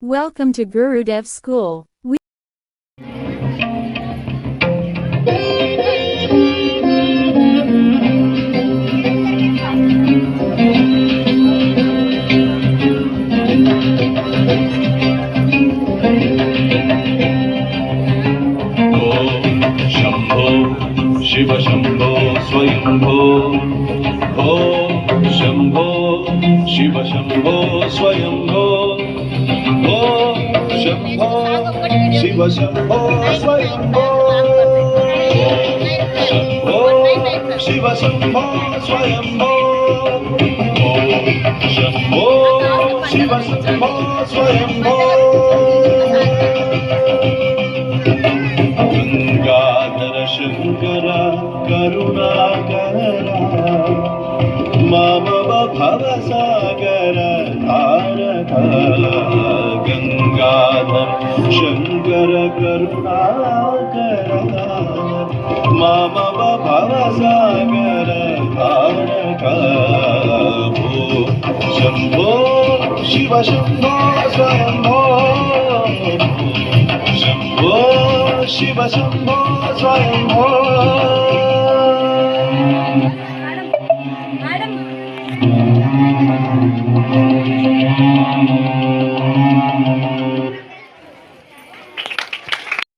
Welcome to Gurudev School. Shiv Shambho Swayambho Shambho Shiv Shambho Swayambho Shambho Shiv Shambho Swayambho Shambho Shiv Shambho Swayambho Shambho Shiv Shambho Swayambho Shankar करुणाकरा मम भवसागर तारक गंगाधर शंकर करुणाकरा मम भवसागर तारक शंभो शिव शंभो स्वयंभो शंभो शिव शंभो स्वयंभो Madam.